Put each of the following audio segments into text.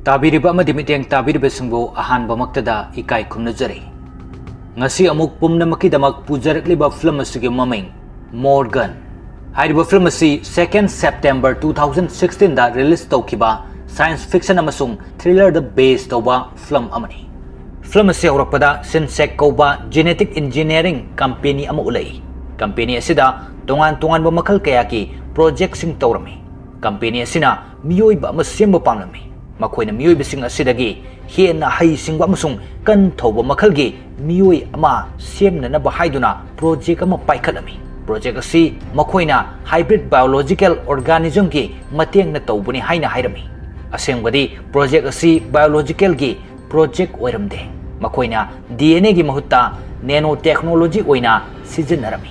Tabiriba amadi miteng tabiriba singbo ahanba maktada ikai khumnajari. Ngasi amuk pumnamakkidamak pujarakliba film asigi maming Morgan. Hairiba film asi 2nd September 2016 da release tawkiba science fiction amasung thriller da base tawba film amani. Film asi hawrakpada Sinsec kauba genetic engineering company ama ulai. Company asida tongan ba makal kaya ki project sing tawrami. Company asina miyoiba ama semba pamlami. Makoina miyoiba sing asidagi hena hai singba amasung kan thawba makalgi miyoi ama semnanaba haiduna project ama paikhalami. Project asi makoina hybrid biological organism ki matengna tawbani haina hairami. Asengbadi project asi biological gi project oiramde. Makoina DNA gi mahutta nanotechnology oina sizinarami.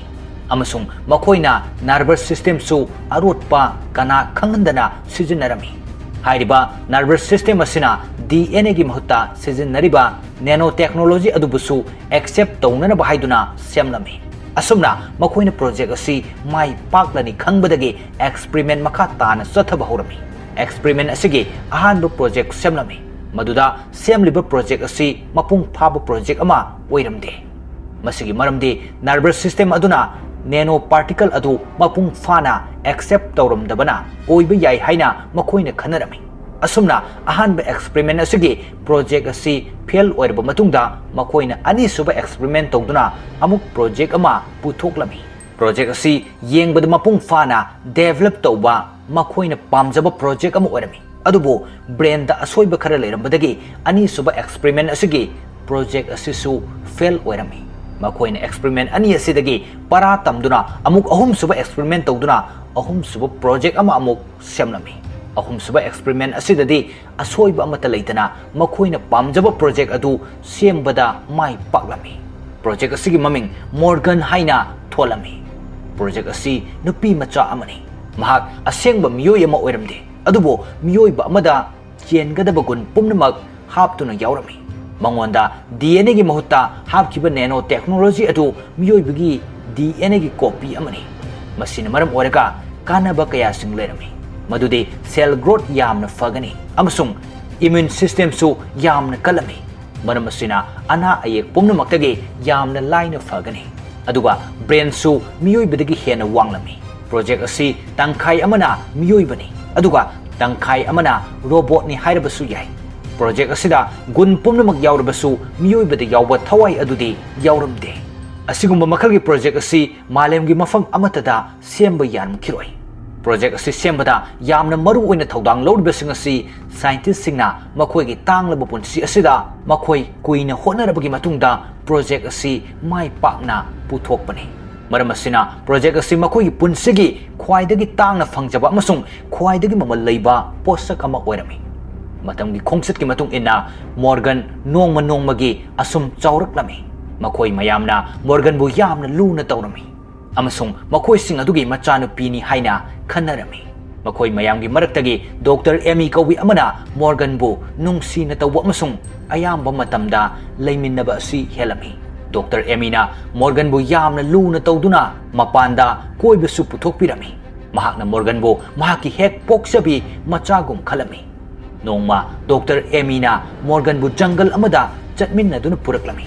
Amasung makoina nervous system su arotpa kana khangandana sizinarami. Hairiba nervous system asina DNA gi mahutta sizinariba nanotechnology adubusu accept tawnanaba haiduna semlami. Asumna makoina project asi mai paklani khangbadagi experiment makha tana chathaba horami. Experiment asigi ahanba project semlami. Maduda semliba project asi mapung phaba project ama oiramde. Masigi maramdi nervous system aduna nanoparticle adu mapung fana accept tawramdabana oiba yai haina makoina khanarami. Asumna ahanba experiment asigi project asi fail oirba matungda makoina ani suba experiment tawduna amuk project ama puthoklami. Project asi yengbada mapung fana develop tawba makoina pamjaba project ama oirami. Adubo brain da asoiba khara leirambadagi ani suba experiment asigi project asisu fail oirami. Makoina experiment ani asidagi para tamduna amuk ahum suba experiment tawduna ahum suba project ama amuk semlami. Ahum suba experiment asidadi asoiba amata leitana makoina pamjaba project adu sembada mai paklami. Project asigi maming Morgan haina tholami. Project asi nupi macha amani. Mahak asengba miyoi ama oiramde. Adubo miyoiba amada chengadaba gun pumnamak haptuna yaurami. Mangonda DNA gi mahutta hapkiba nanotechnology adu miyoibagi DNA gi copy amani. Masina maram oraga kanaba kaya sing lerami. Madude cell growth yamna fagani amasung immune system su yamna kalami. Maram masina ana ayek pumnamaktagi yamna laina fagani. Aduga brain su miyoibadagi hena wanglami. Project asi tangkai amana miyoibani. Aduga tangkai amana robot ni hairabasu yai. Project asida gun pumnamak yaurabasu miyoibada yauba thawai adudi yauramde. Asigumba makalgi project asi malemgi mafam amatada semba yanmkhiroi. Project asi sembada yamna maru oina thaudang lawribasing asi scientist singna makoigi tanglaba punsi asida makoi kuina honarabagi matungda project asi mai pakna puthokpani. Maram asina project asi makoigi punsigi khwaidagi tangna fangjaba amasung khwaidagi mamal leiba posak ama oirami. Matamgi khongsit ki matung ina Morgan nongmagi asum chawraklami. Makoi mayamna Morgan bu yamna luna tawrami. Amasung makoi sing adugi machanupi ni haina khanarami. Makoi mayamgi maraktagi Dr. Emi kawi amana Morgan bu nungsi na tawwa amasung ayamba matamda layminnaba asi helami. Dr. Emi na Morgan bu yamna luna tawduna mapanda koibasu puthokpirami. Mahakna Morgan bu mahaki hek poksabi machagum khalami. Nongma Dr. Emi na Morgan bu jungle amada chatminna duna puraklami.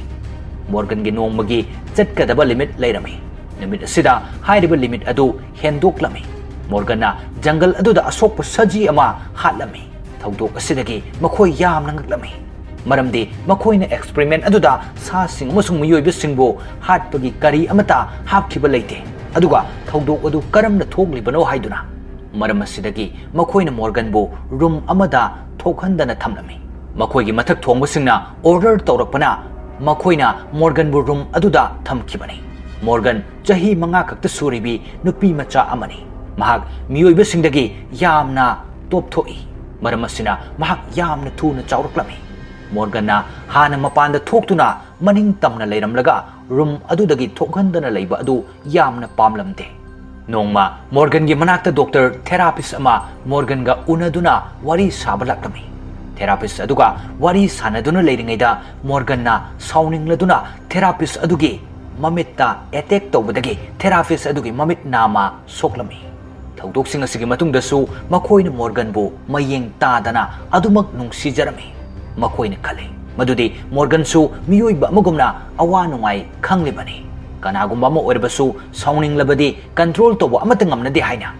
Morgan gi nongmagi chatkadaba limit leirami. Limit asida hairiba limit adu hendoklami. Morgan na jungle aduda asokpa saji ama hatlami. Thaudok asidagi makoi yamna ngaklami. Maramdi makoina experiment aduda sa sing amasung miyoiba singbo hatpagi kari amata hapkiba leite. Aduga thaudok adu karamna thoglibano haiduna. Maram asidagi makoina Morgan bu room amada thokhandana thamlami. Makoigi mathak thongbasingna order tawrakpana makoina Morgan bu room aduda thamkibani. Morgan chahi manga kakta suribi nupi macha amani. Mahak miyoiba singdagi yamna topthoi. Maram asina mahak yamna thuna chawraklami. Morgan na hana mapanda thoktuna maning tamna leiramlaga room adudagi thokhandana leiba adu yamna pamlamde. Nongma Morgan gi manakta doctor therapist ama Morgan ga unaduna wari sabalakami. Therapist aduga wari sanaduna leiringaida Morgan na sauningladuna therapist adugi mamitta attack tawbadagi therapist adugi mamit nama soklami. ꯊꯧꯗꯣꯛꯁꯤꯡ ꯑꯁꯤꯒꯤ ꯃꯇꯨꯡꯗꯁꯨ ꯃꯈꯣꯏꯅ ꯃꯣꯔꯒꯟꯕꯨ ꯃꯌꯦꯡ ꯇꯥꯗꯅ ꯑꯗꯨꯃꯛ ꯅꯨꯡꯁꯤꯖꯔꯝꯃꯤ ꯃꯈꯣꯏꯅ ꯈꯜꯂꯤ ꯃꯗꯨꯗꯤ ꯃꯣꯔꯒꯟꯁꯨ ꯃꯤꯑꯣꯏꯕ ꯑꯃꯒꯨꯝꯅ ꯑꯋꯥ ꯅꯨꯡꯉꯥꯏ ꯈꯪꯂꯤꯕꯅꯤ ꯀꯅꯥꯒꯨꯝꯕ ꯑꯃ ꯑꯣꯏꯔꯕꯁꯨ ꯁꯥꯎꯅꯤꯡꯂꯕꯗꯤ ꯀꯟꯇ꯭ꯔꯣꯜ ꯇꯧꯕ ꯑꯃꯠꯇ ꯉꯝꯅꯗꯦ ꯍꯥꯏꯅ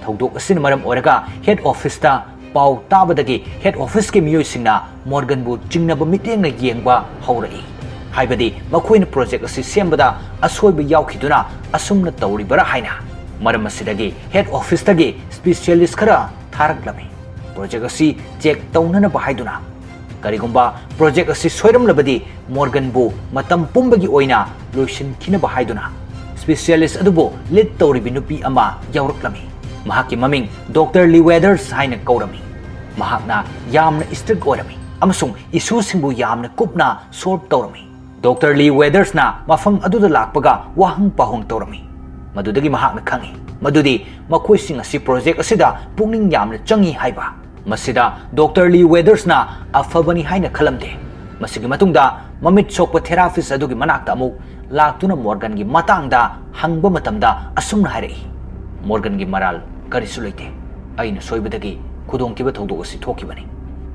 ꯊꯧꯗꯣꯛ ꯑꯁꯤꯅ ꯃꯔꯝ ꯑꯣꯏꯔꯒ ꯍꯦꯗ ꯑꯣꯐꯤꯁꯇ ꯄꯥꯎ ꯇꯥꯕꯗꯒꯤ ꯍꯦꯗ ꯑꯣꯐꯤꯁꯀꯤ ꯃꯤꯑꯣꯏꯁꯤꯡꯅ ꯃꯣꯔꯒꯟꯕꯨ ꯆꯤꯡꯅꯕ ꯃꯤꯠꯌꯦꯡꯅ ꯌꯦꯡꯕ ꯍꯧꯔꯛꯏ ꯍꯥꯏꯕꯗꯤ ꯃꯈꯣꯏꯅ ꯄ꯭ꯔꯣꯖꯦꯛ ꯑꯁꯤ ꯁꯦꯝꯕꯗ ꯑꯁꯣꯏꯕ ꯌꯥꯎꯈꯤꯗꯨꯅ ꯑꯁꯨꯝꯅ ꯇꯧꯔꯤꯕꯔꯥ ꯍꯥꯏꯅ ꯃꯔꯝ ꯑꯁꯤꯗꯒꯤ ꯍꯦꯗ ꯑꯣꯐꯤꯁꯇꯒꯤ ꯁ꯭ꯄꯦꯁꯤꯌꯦꯂꯤꯁꯠ ꯈꯔ ꯊꯥꯔꯛꯂꯝꯃꯤ ꯄ꯭ꯔꯣꯖꯦꯛ ꯑꯁꯤ ꯆꯦꯛ ꯇꯧꯅꯅꯕ ꯍꯥꯏꯗꯨꯅ ꯀꯔꯤꯒꯨꯝꯕ ꯄ꯭ꯔꯣꯖꯦꯛ ꯑꯁꯤ ꯁꯣꯏꯔꯝꯂꯕꯗꯤ ꯃꯣꯔꯒꯟꯕꯨ ꯃꯇꯝ ꯄꯨꯝꯕꯒꯤ ꯑꯣꯏꯅ ꯂꯣꯏꯁꯤꯟꯈꯤꯅꯕ ꯍꯥꯏꯗꯨꯅ ꯁ꯭ꯄꯦꯁꯤꯌꯦꯂꯤꯁꯠ ꯑꯗꯨꯕꯨ ꯂꯤꯗ ꯇꯧꯔꯤꯕꯤ ꯅꯨꯄꯤ ꯑꯃ ꯌꯥꯎꯔꯛꯂꯝꯃꯤ ꯃꯍꯥꯛꯀꯤ ꯃꯃꯤꯡ ꯗꯣꯛꯇꯔ ꯂꯤꯋꯦꯗꯔꯁ ꯍꯥꯏꯅ ꯀꯧꯔꯝꯃꯤ ꯃꯍꯥꯛꯅ ꯌꯥꯝꯅ ꯁ꯭ꯇ꯭ꯔꯤꯛ ꯑꯣꯏꯔꯝꯃꯤ ꯑꯃꯁꯨꯡ ꯏꯁꯨꯁꯤꯡꯕꯨ ꯌꯥꯝꯅ ꯀꯨꯞꯅ ꯁꯣꯜꯕ ꯇꯧꯔꯝꯃꯤ ꯗꯣꯛꯇꯔ ꯂꯤꯋꯦꯗꯔꯁꯅ ꯃꯐꯝ ꯑꯗꯨꯗ ꯂꯥꯛꯄꯒ ꯋꯥꯍꯪ ꯄꯥꯎꯍꯪ ꯇꯧꯔꯝꯃꯤ ꯃꯗꯨꯗꯒꯤ ꯃꯍꯥꯛꯅ ꯈꯪꯉꯤ ꯃꯗꯨꯗꯤ ꯃꯈꯣꯏꯁꯤꯡ ꯑꯁꯤ ꯄ꯭ꯔꯣꯖꯦꯛ ꯑꯁꯤꯗ ꯄꯨꯛꯅꯤꯡ ꯌꯥꯝꯅ ꯆꯪꯉꯤ ꯍꯥꯏꯕ ꯃꯁꯤꯗ ꯗꯣꯛꯇꯔ ꯂꯤꯋꯦꯗꯔꯁꯅ ꯑꯐꯕꯅꯤ ꯍꯥꯏꯅ ꯈꯜꯂꯝꯗꯦ ꯃꯁꯤꯒꯤ ꯃꯇꯨꯡꯗ ꯃꯃꯤꯠ ꯁꯣꯛꯄ ꯊꯦꯔꯥꯄꯤꯁꯠ ꯑꯗꯨꯒꯤ ꯃꯅꯥꯛꯇ ꯑꯃꯨꯛ ꯂꯥꯛꯇꯨꯅ ꯃꯣꯔꯒꯟꯒꯤ ꯃꯇꯥꯡꯗ ꯍꯪꯕ ꯃꯇꯝꯗ ꯑꯁꯨꯝꯅ ꯍꯥꯏꯔꯛꯏ ꯃꯣꯔꯒꯟꯒꯤ ꯃꯔꯥꯜ ꯀꯔꯤꯁꯨ ꯂꯩꯇꯦ ꯑꯩꯅ ꯁꯣꯏꯕꯗꯒꯤ ꯈꯨꯗꯣꯡꯊꯤꯕ ꯊꯧꯗꯣꯛ ꯑꯁꯤ ꯊꯣꯛꯈꯤꯕꯅꯤ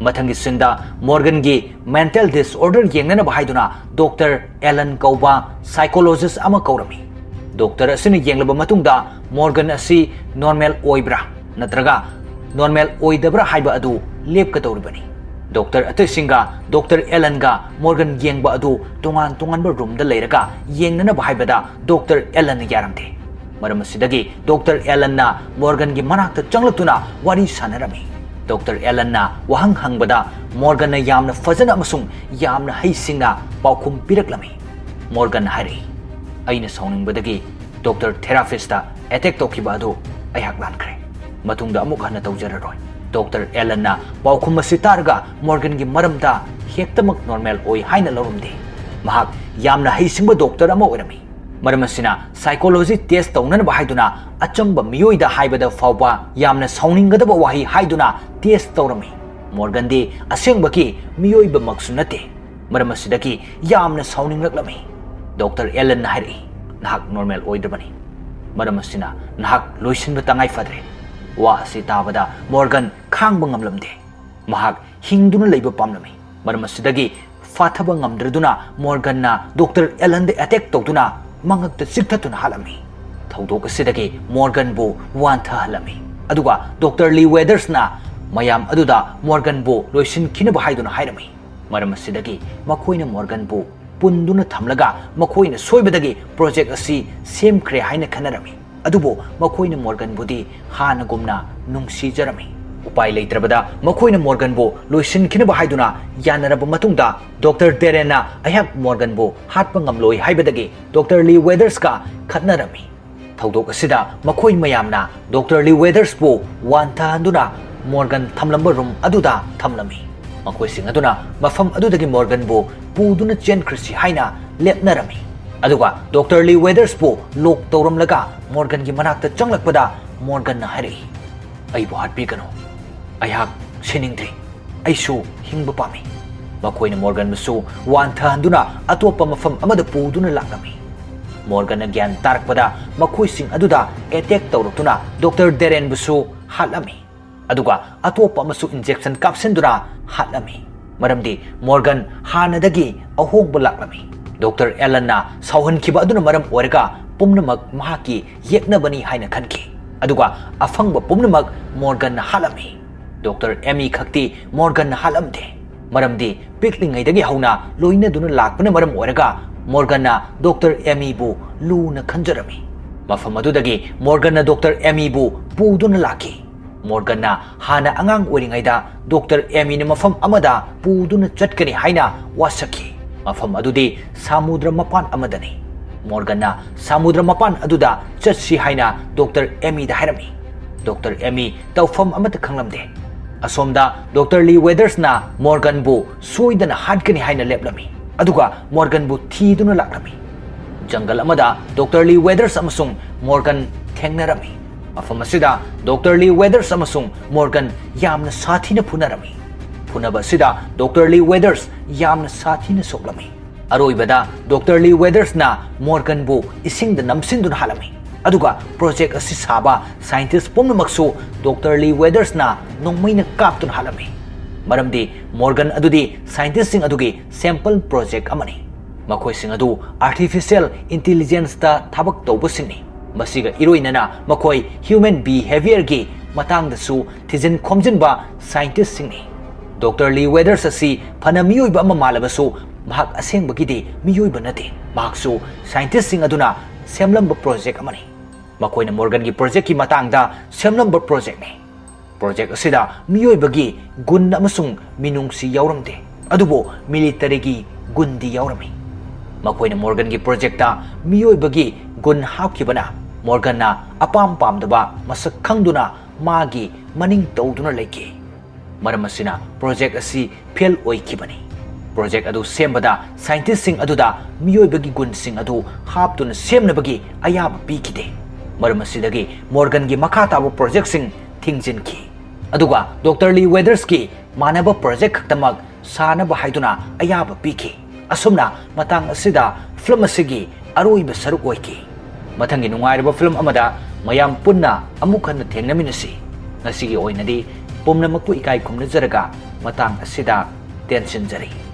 ꯃꯊꯪꯒꯤ ꯁꯤꯟꯗ ꯃꯣꯔꯒꯟꯒꯤ ꯃꯦꯟꯇꯦꯜ ꯗꯤꯁꯑꯣꯔꯗꯔ ꯌꯦꯡꯅꯅꯕ ꯍꯥꯏꯗꯨꯅ ꯗꯣꯛꯇꯔ ꯑꯦꯂꯟ ꯀꯧꯕ ꯁꯥꯏꯀꯣꯂꯣꯖꯤꯁꯠ ꯑꯃ ꯀꯧꯔꯝꯃꯤ ꯗꯣꯛꯇꯔ ꯑꯁꯤꯅ ꯌꯦꯡꯂꯕ ꯃꯇꯨꯡꯗ ꯃꯣꯔꯒꯟ ꯑꯁꯤ ꯅꯣꯔꯃꯦꯜ ꯑꯣꯏꯕ꯭ꯔꯥ ꯅꯠꯇ꯭ꯔꯒ ꯅꯣꯔꯃꯦꯜ ꯑꯣꯏꯗꯕ꯭ꯔꯥ ꯍꯥꯏꯕ ꯑꯗꯨ ꯂꯦꯞꯀꯗꯧꯔꯤꯕꯅꯤ ꯗꯣꯛꯇꯔ ꯑꯇꯩꯁꯤꯡꯒ ꯗꯣꯛꯇꯔ ꯑꯦꯂꯟꯒ ꯃꯣꯔꯒꯟ ꯌꯦꯡꯕ ꯑꯗꯨ ꯇꯣꯉꯥꯟ ꯇꯣꯉꯥꯟꯕ ꯔꯨꯝꯗ ꯂꯩꯔꯒ ꯌꯦꯡꯅꯅꯕ ꯍꯥꯏꯕꯗ ꯗꯣꯛꯇꯔ ꯑꯦꯂꯟꯅ ꯌꯥꯔꯝꯗꯦ ꯃꯔꯝ ꯑꯁꯤꯗꯒꯤ ꯗꯣꯛꯇꯔ ꯑꯦꯂꯟꯅ ꯃꯣꯔꯒꯟꯒꯤ ꯃꯅꯥꯛꯇ ꯆꯪꯂꯛꯇꯨꯅ ꯋꯥꯔꯤ ꯁꯥꯟꯅꯔꯝꯃꯤ ꯗꯣꯛꯇꯔ ꯑꯦꯂꯟꯅ ꯋꯥꯍꯪ ꯍꯪꯕꯗ ꯃꯣꯔꯒꯟꯅ ꯌꯥꯝꯅ ꯐꯖꯅ ꯑꯃꯁꯨꯡ ꯌꯥꯝꯅ ꯍꯩꯁꯤꯡꯅ ꯄꯥꯎꯈꯨꯝ ꯄꯤꯔꯛꯂꯝꯃꯤ ꯃꯣꯔꯒꯟꯅ ꯍꯥꯏꯔꯛꯏ ꯑꯩꯅ ꯁꯥꯎꯅꯤꯡꯕꯗꯒꯤ ꯗꯣꯛꯇꯔ ꯊꯦꯔꯥꯄꯤꯁꯇ ꯑꯦꯇꯦꯛ ꯇꯧꯈꯤꯕ ꯑꯗꯨ ꯑꯩꯍꯥꯛ ꯂꯥꯟꯈ꯭ꯔꯦ ꯃꯇꯨꯡꯗ ꯑꯃꯨꯛ ꯍꯟꯅ ꯇꯧꯖꯔꯔꯣꯏ ꯗꯣꯛꯇꯔ ꯑꯦꯂꯟꯅ ꯄꯥꯎꯈꯨꯝ ꯑꯁꯤ ꯇꯥꯔꯒ ꯃꯣꯔꯒꯟꯒꯤ ꯃꯔꯝꯗ ꯍꯦꯛꯇꯃꯛ ꯅꯣꯔꯃꯦꯜ ꯑꯣꯏ ꯍꯥꯏꯅ ꯂꯧꯔꯝꯗꯦ ꯃꯍꯥꯛ ꯌꯥꯝꯅ ꯍꯩꯁꯤꯡꯕ ꯗꯣꯛꯇꯔ ꯑꯃ ꯑꯣꯏꯔꯝꯃꯤ ꯃꯔꯝ ꯑꯁꯤꯅ ꯁꯥꯏꯀꯣꯂꯣꯖꯤ ꯇꯦꯁ ꯇꯧꯅꯅꯕ ꯍꯥꯏꯗꯨꯅ ꯑꯆꯝꯕ ꯃꯤꯑꯣꯏꯗ ꯍꯥꯏꯕꯗ ꯐꯥꯎꯕ ꯌꯥꯝꯅ ꯁꯥꯎꯅꯤꯡꯒꯗꯕ ꯋꯥꯍꯩ ꯍꯥꯏꯗꯨꯅ ꯇꯦꯁ ꯇꯧꯔꯝꯃꯤ ꯃꯣꯔꯒꯟꯗꯤ ꯑꯁꯦꯡꯕꯒꯤ ꯃꯤꯑꯣꯏꯕꯃꯛꯁꯨ ꯅꯠꯇꯦ ꯃꯔꯝ ꯑꯁꯤꯗꯒꯤ ꯌꯥꯝꯅ ꯁꯥꯎꯅꯤꯡꯂꯛꯂꯝꯃꯤ ꯗꯣꯛꯇꯔ ꯑꯦꯂꯟꯅ ꯍꯥꯏꯔꯛꯏ ꯅꯍꯥꯛ ꯅꯣꯔꯃꯦꯜ ꯑꯣꯏꯗ꯭ꯔꯕꯅꯤ ꯃꯔꯝ ꯑꯁꯤꯅ ꯅꯍꯥꯛ ꯂꯣꯏꯁꯤꯟꯕ ꯇꯉꯥꯏ ꯐꯗ꯭ꯔꯦ ꯋꯥ ꯑꯁꯤ ꯇꯥꯕꯗ ꯃꯣꯔꯒꯟ ꯈꯥꯡꯕ ꯉꯝꯂꯝꯗꯦ ꯃꯍꯥꯛ ꯍꯤꯡꯗꯨꯅ ꯂꯩꯕ ꯄꯥꯝꯂꯝꯃꯤ ꯃꯔꯝ ꯑꯁꯤꯗꯒꯤ ꯐꯥꯊꯕ ꯉꯝꯗ꯭ꯔꯗꯨꯅ ꯃꯣꯔꯒꯟꯅ ꯗꯣꯛꯇꯔ ꯑꯦꯂꯟꯗ ꯑꯦꯇꯦꯛ ꯇꯧꯗꯨꯅ ꯃꯉꯛꯇ ꯆꯤꯛꯊꯠꯇꯨꯅ ꯍꯥꯠꯂꯝꯃꯤ ꯊꯧꯗꯣꯛ ꯑꯁꯤꯗꯒꯤ ꯃꯣꯔꯒꯟꯕꯨ ꯋꯥꯟꯊꯍꯜꯂꯝꯃꯤ ꯑꯗꯨꯒ ꯗꯣꯛꯇꯔ ꯂꯤꯋꯦꯗꯔꯁꯅ ꯃꯌꯥꯝ ꯑꯗꯨꯗ ꯃꯣꯔꯒꯟꯕꯨ ꯂꯣꯏꯁꯤꯟꯈꯤꯅꯕ ꯍꯥꯏꯗꯨꯅ ꯍꯥꯏꯔꯝꯃꯤ ꯃꯔꯝ ꯑꯁꯤꯗꯒꯤ ꯃꯈꯣꯏꯅ ꯃꯣꯔꯒꯟꯕꯨ ꯄꯨꯟꯗꯨꯅ ꯊꯝꯂꯒ ꯃꯈꯣꯏꯅ ꯁꯣꯏꯕꯗꯒꯤ ꯄ꯭ꯔꯣꯖꯦꯛ ꯑꯁꯤ ꯁꯦꯝꯈ꯭ꯔꯦ ꯍꯥꯏꯅ ꯈꯟꯅꯔꯝꯃꯤ ꯑꯗꯨꯕꯨ ꯃꯈꯣꯏꯅ ꯃꯣꯔꯒꯟꯕꯨꯗꯤ ꯍꯥꯟꯅꯒꯨꯝꯅ ꯅꯨꯡꯁꯤꯖꯔꯝꯃꯤ ꯎꯄꯥꯏ ꯂꯩꯇ꯭ꯔꯕꯗ ꯃꯈꯣꯏꯅ ꯃꯣꯔꯒꯟꯕꯨ ꯂꯣꯏꯁꯤꯟꯈꯤꯅꯕ ꯍꯥꯏꯗꯨꯅ ꯌꯥꯅꯔꯕ ꯃꯇꯨꯡꯗ ꯗꯣꯛꯇꯔ ꯗꯦꯔꯦꯟꯅ ꯑꯩꯍꯥꯛ ꯃꯣꯔꯒꯟꯕꯨ ꯍꯥꯠꯄ ꯉꯝꯂꯣꯏ ꯍꯥꯏꯕꯗꯒꯤ ꯗꯣꯛꯇꯔ ꯂꯤꯋꯦꯗꯔꯁꯀ ꯈꯠꯅꯔꯝꯃꯤ ꯊꯧꯗꯣꯛ ꯑꯁꯤꯗ ꯃꯈꯣꯏ ꯃꯌꯥꯝꯅ ꯗꯣꯛꯇꯔ ꯂꯤꯋꯦꯗꯔꯁꯄꯨ ꯋꯥꯟꯊꯍꯟꯗꯨꯅ ꯃꯣꯔꯒꯟ ꯊꯝꯂꯝꯕ ꯔꯨꯝ ꯑꯗꯨꯗ ꯊꯝꯂꯝꯃꯤ ꯃꯈꯣꯏꯁꯤꯡ ꯑꯗꯨꯅ ꯃꯐꯝ ꯑꯗꯨꯗꯒꯤ ꯃꯣꯔꯒꯟꯕꯨ ꯄꯨꯗꯨꯅ ꯆꯦꯟꯈ꯭ꯔꯁꯤ ꯍꯥꯏꯅ ꯂꯦꯞꯅꯔꯝꯃꯤ ꯑꯗꯨꯒ ꯗꯣꯛꯇꯔ ꯂꯤꯋꯦꯗꯔꯁꯄꯨ ꯂꯣꯛ ꯇꯧꯔꯝꯂꯒ ꯃꯣꯔꯒꯟꯒꯤ ꯃꯅꯥꯛꯇ ꯆꯪꯂꯛꯄꯗ ꯃꯣꯔꯒꯟꯅ ꯍꯥꯏꯔꯛꯏ ꯑꯩꯕꯨ ꯍꯥꯠꯄꯤꯒꯅꯨ ꯑꯩꯍꯥꯛ ꯁꯤꯅꯤꯡꯗ꯭ꯔꯤ ꯑꯩꯁꯨ ꯍꯤꯡꯕ ꯄꯥꯝꯃꯤ ꯃꯈꯣꯏꯅ ꯃꯣꯔꯒꯟꯕꯨꯁꯨ ꯋꯥꯟꯊꯍꯟꯗꯨꯅ ꯑꯇꯣꯞꯄ ꯃꯐꯝ ꯑꯃꯗ ꯄꯨꯗꯨꯅ ꯂꯥꯛꯂꯝꯃꯤ ꯃꯣꯔꯒꯟꯅ ꯒ꯭ꯌꯥꯟ ꯇꯥꯔꯛꯄꯗ ꯃꯈꯣꯏꯁꯤꯡ ꯑꯗꯨꯗ ꯑꯦꯇꯦꯛ ꯇꯧꯔꯛꯇꯨꯅ ꯗꯣꯛꯇꯔ ꯗꯦꯔꯦꯟꯕꯨꯁꯨ ꯍꯥꯠꯂꯝꯃꯤ ꯑꯗꯨꯒ ꯑꯇꯣꯞꯄ ꯑꯃꯁꯨ ꯏꯟꯖꯦꯛꯁꯟ ꯀꯥꯞꯁꯤꯟꯗꯨꯅ ꯍꯥꯠꯂꯝꯃꯤ ꯃꯔꯝꯗꯤ ꯃꯣꯔꯒꯟ ꯍꯥꯟꯅꯗꯒꯤ ꯑꯍꯣꯡꯕ ꯂꯥꯛꯂꯝꯃꯤ ꯗꯣꯛꯇꯔ ꯑꯦꯂꯟꯅ ꯁꯥꯎꯍꯟꯈꯤꯕ ꯑꯗꯨꯅ ꯃꯔꯝ ꯑꯣꯏꯔꯒ ꯄꯨꯝꯅꯃꯛ ꯃꯍꯥꯛꯀꯤ ꯌꯦꯛꯅꯕꯅꯤ ꯍꯥꯏꯅ ꯈꯟꯈꯤ ꯑꯗꯨꯒ ꯑꯐꯪꯕ ꯄꯨꯝꯅꯃꯛ ꯃꯣꯔꯒꯟꯅ ꯍꯥꯠꯂꯝꯃꯤ ꯗꯣꯛꯇꯔ ꯑꯦꯃꯤ ꯈꯛꯇꯤ ꯃꯣꯔꯒꯟꯅ ꯍꯥꯠꯂꯝꯗꯦ ꯃꯔꯝꯗꯤ ꯄꯤꯛꯂꯤꯉꯩꯗꯒꯤ ꯍꯧꯅ ꯂꯣꯏꯅꯗꯨꯅ ꯂꯥꯛꯄꯅ ꯃꯔꯝ ꯑꯣꯏꯔꯒ ꯃꯣꯔꯒꯟꯅ ꯗꯣꯛꯇꯔ ꯑꯦꯃꯤꯕꯨ ꯂꯨꯅ ꯈꯟꯖꯔꯝꯃꯤ ꯃꯐꯝ ꯑꯗꯨꯗꯒꯤ ꯃꯣꯔꯒꯟꯅ ꯗꯣꯛꯇꯔ ꯑꯦꯃꯤꯕꯨ ꯄꯨꯗꯨꯅ ꯂꯥꯛꯈꯤ ꯃꯣꯔꯒꯟꯅ ꯍꯥꯟꯅ ꯑꯉꯥꯡ ꯑꯣꯏꯔꯤꯉꯩꯗ ꯗꯣꯛꯇꯔ ꯑꯦꯃꯤꯅ ꯃꯐꯝ ꯑꯃꯗ ꯄꯨꯗꯨꯅ ꯆꯠꯀꯅꯤ ꯍꯥꯏꯅ ꯋꯥꯁꯛꯈꯤ ꯃꯐꯝ ꯑꯗꯨꯗꯤ ꯁꯃꯨꯗ꯭ꯔ ꯃꯄꯥꯟ ꯑꯃꯗꯅꯤ ꯃꯣꯔꯒꯟꯅ ꯁꯃꯨꯗ꯭ꯔ ꯃꯄꯥꯟ ꯑꯗꯨꯗ ꯆꯠꯁꯤ ꯍꯥꯏꯅ ꯗꯣꯛꯇꯔ ꯑꯦꯃꯤꯗ ꯍꯥꯏꯔꯝꯃꯤ ꯗꯣꯛꯇꯔ ꯑꯦꯃꯤ ꯇꯧꯐꯝ ꯑꯃꯠꯇ ꯈꯪꯂꯝꯗꯦ ꯑꯁꯣꯝꯗ ꯗꯣꯛꯇꯔ ꯂꯤꯋꯦꯗꯔꯁꯅ ꯃꯣꯔꯒꯟꯕꯨ ꯁꯣꯏꯗꯅ ꯍꯥꯠꯀꯅꯤ ꯍꯥꯏꯅ ꯂꯦꯞꯂꯝꯃꯤ ꯑꯗꯨꯒ ꯃꯣꯔꯒꯟꯕꯨ ꯊꯤꯗꯨꯅ ꯂꯥꯛꯂꯝꯃꯤ ꯖꯪꯒꯜ ꯑꯃꯗ ꯗꯣꯛꯇꯔ ꯂꯤꯋꯦꯗꯔꯁ ꯑꯃꯁꯨꯡ ꯃꯣꯔꯒꯟ ꯊꯦꯡꯅꯔꯝꯃꯤ ꯃꯐꯝ ꯑꯁꯤꯗ ꯗꯣꯛꯇꯔ ꯂꯤꯋꯦꯗꯔꯁ ꯑꯃꯁꯨꯡ ꯃꯣꯔꯒꯟ ꯌꯥꯝꯅ ꯁꯥꯊꯤꯅ ꯐꯨꯅꯔꯝꯃꯤ ꯐꯨꯅꯕ ꯑꯁꯤꯗ ꯗꯣꯛꯇꯔ ꯂꯤꯋꯦꯗꯔꯁ ꯌꯥꯝꯅ ꯁꯥꯊꯤꯅ ꯁꯣꯛꯂꯝꯃꯤ ꯑꯔꯣꯏꯕꯗ ꯗꯣꯛꯇꯔ ꯂꯤꯋꯦꯗꯔꯁꯅ ꯃꯣꯔꯒꯟꯕꯨ ꯏꯁꯤꯡꯗ ꯅꯝꯁꯤꯟꯗꯨꯅ ꯍꯥꯠꯂꯝꯃꯤ aduga project asi saba scientist pumnamaksu Dr. Lee Weathersna nongmaina kaptun halami maramdi Morgan adudi scientist sing adugi sample project amani makoi sing adu artificial intelligence ta thabak tawbu singni masiga iroinana makoi human behavior gi matang da su thijin khomjin ba scientist singni Dr. Lee Weathers asi phana miyoi ba malabasu mahak aseng bagidi miyoi ba nate mahak su scientist sing aduna semlamba project amani makoi na Morgan gi project ki matang da semlamba project ni project asida miyoi bagi gun amasung minung si yauramde adubo military gi gundi yaurami makoi na Morgan gi project ta miyoi bagi gun hapkibana Morgan na apam pamdaba masak khangduna magi maning tawduna leki maram asina project asi fail oikibani project adu sembada scientist sing aduda miyoi bagi gun sing adu haptuna semna bagi ayab pikide maram asidagi Morgan gi makha tabu project sing thingjin ki aduga Dr. Lee Weathers ki manaba project khaktamag sanaba haiduna ayab piki asumna matang asida film asigi aroiba saruk oiki mathangi nungairaba film amada mayam punna amuk hanna thengnaminasi ngasigi oinadi pumnamakpu ikai khumnajaraga matang asida tension jari